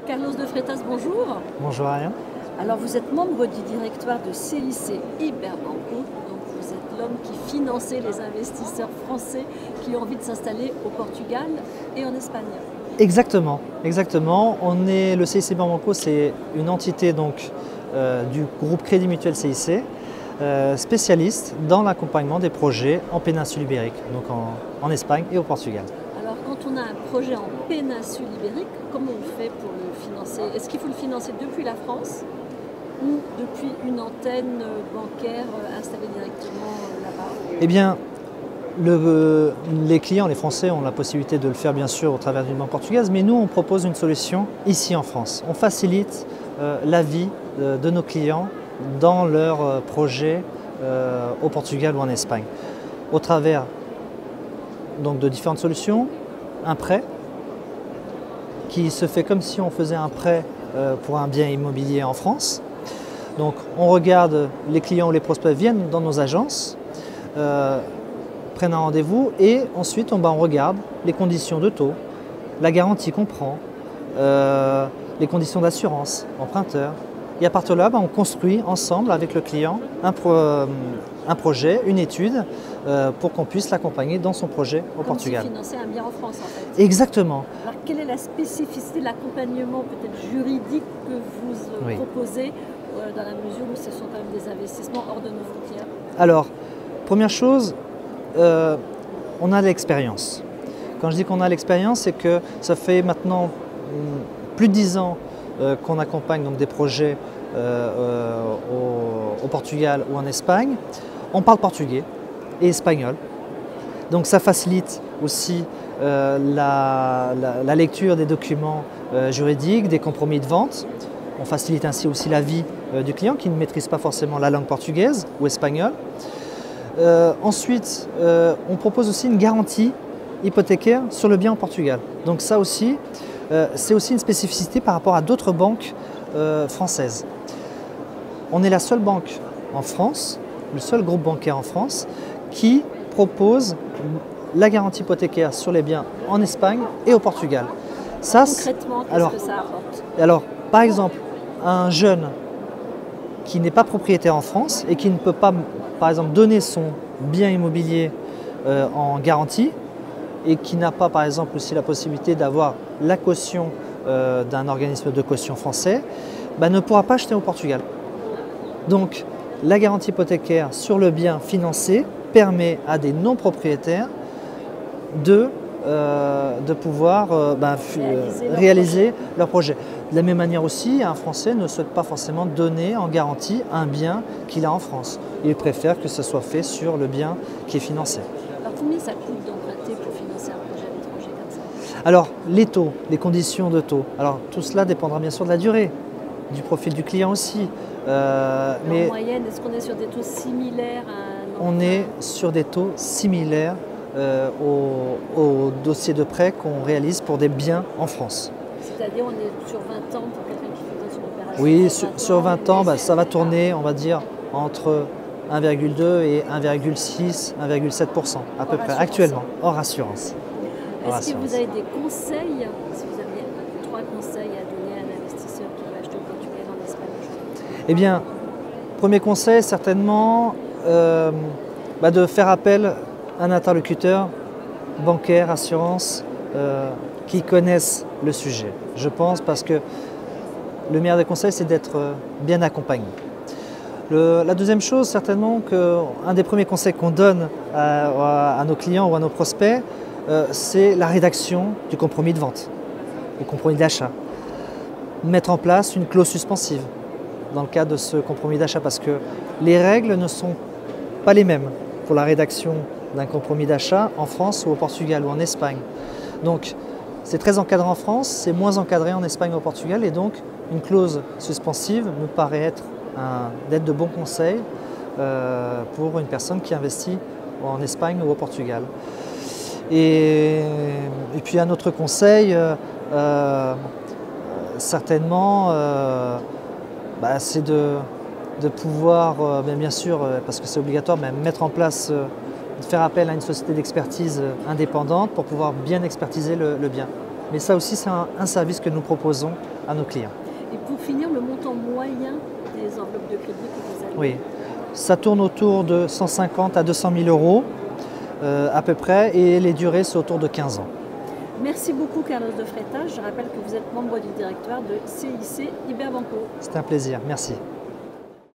Carlos de Freitas, bonjour. Bonjour Ariane. Alors vous êtes membre du directoire de CIC Iberbanco, donc vous êtes l'homme qui finançait les investisseurs français qui ont envie de s'installer au Portugal et en Espagne. Exactement. Le CIC Iberbanco, c'est une entité donc, du groupe Crédit Mutuel CIC, spécialiste dans l'accompagnement des projets en péninsule ibérique, donc en Espagne et au Portugal. Alors quand on a un projet en péninsule ibérique, comment on fait pour le financer? Est-ce qu'il faut le financer depuis la France ou depuis une antenne bancaire installée directement là-bas? Eh bien, les clients, les Français, ont la possibilité de le faire bien sûr au travers d'une banque portugaise, mais nous on propose une solution ici en France. On facilite la vie de nos clients dans leurs projets au Portugal ou en Espagne, au travers donc, de différentes solutions. Un prêt qui se fait comme si on faisait un prêt pour un bien immobilier en France. Donc on regarde, les clients ou les prospects viennent dans nos agences, prennent un rendez-vous et ensuite on regarde les conditions de taux, la garantie qu'on prend, les conditions d'assurance, emprunteur. Et à partir de là, on construit ensemble avec le client un projet, une étude pour qu'on puisse l'accompagner dans son projet au Portugal. Comme si financer un bien en France en fait. Exactement. Alors quelle est la spécificité de l'accompagnement peut-être juridique que vous proposez dans la mesure où ce sont quand même des investissements hors de nos frontières? Alors, première chose, on a de l'expérience. Quand je dis qu'on a l'expérience, c'est que ça fait maintenant plus de 10 ans qu'on accompagne donc, des projets au Portugal ou en Espagne. On parle portugais et espagnol. Donc ça facilite aussi la lecture des documents juridiques, des compromis de vente. On facilite ainsi aussi la vie du client qui ne maîtrise pas forcément la langue portugaise ou espagnole. Ensuite, on propose aussi une garantie hypothécaire sur le bien au Portugal. Donc ça aussi, c'est aussi une spécificité par rapport à d'autres banques françaises. On est la seule banque en France, le seul groupe bancaire en France qui propose la garantie hypothécaire sur les biens en Espagne et au Portugal. Ça, concrètement, qu'est-ce que ça apporte? Alors, par exemple, un jeune qui n'est pas propriétaire en France et qui ne peut pas, par exemple, donner son bien immobilier en garantie et qui n'a pas, par exemple, aussi la possibilité d'avoir la caution d'un organisme de caution français, ne pourra pas acheter au Portugal. Donc, la garantie hypothécaire sur le bien financé permet à des non-propriétaires de pouvoir réaliser leur projet. De la même manière aussi, un Français ne souhaite pas forcément donner en garantie un bien qu'il a en France. Il préfère que ce soit fait sur le bien qui est financé. Alors combien ça coûte d'emprunter pour financer un projet à l'étranger comme ça? Alors les taux, les conditions de taux. Alors tout cela dépendra bien sûr de la durée, du profil du client aussi. En moyenne, est-ce qu'on est sur des taux similaires à un emprunt? On est sur des taux similaires au dossier de prêt qu'on réalise pour des biens en France. C'est-à-dire on est sur 20 ans pour quelqu'un qui fait dans une opération? Oui, sur 20 ans, ça va tourner, on va dire, entre 1,2 et 1,6, 1,7% à peu près, actuellement, hors assurance. Est-ce que vous avez des conseils, si vous aviez 3 conseils à donner à un investisseur qui veut acheter au Portugal en Espagne? Eh bien, premier conseil, certainement, de faire appel à un interlocuteur bancaire, assurance, qui connaissent le sujet. Je pense parce que le meilleur des conseils, c'est d'être bien accompagné. La deuxième chose, certainement, un des premiers conseils qu'on donne à nos clients ou à nos prospects, c'est la rédaction du compromis de vente, du compromis d'achat. Mettre en place une clause suspensive dans le cadre de ce compromis d'achat parce que les règles ne sont pas les mêmes pour la rédaction d'un compromis d'achat en France ou au Portugal ou en Espagne. Donc c'est très encadré en France, c'est moins encadré en Espagne ou au Portugal et donc une clause suspensive me paraît d'être de bons conseils pour une personne qui investit en Espagne ou au Portugal. Et puis un autre conseil, certainement, c'est de pouvoir, bien sûr, parce que c'est obligatoire, mettre en place, faire appel à une société d'expertise indépendante pour pouvoir bien expertiser le bien. Mais ça aussi, c'est un service que nous proposons à nos clients. Et pour finir, le montant moyen des enveloppes de crédit que vous avez? Oui, ça tourne autour de 150 à 200 000 euros à peu près, et les durées sont autour de 15 ans. Merci beaucoup Carlos de Freitas. Je rappelle que vous êtes membre du directoire de CIC Iberbanco. C'est un plaisir, merci.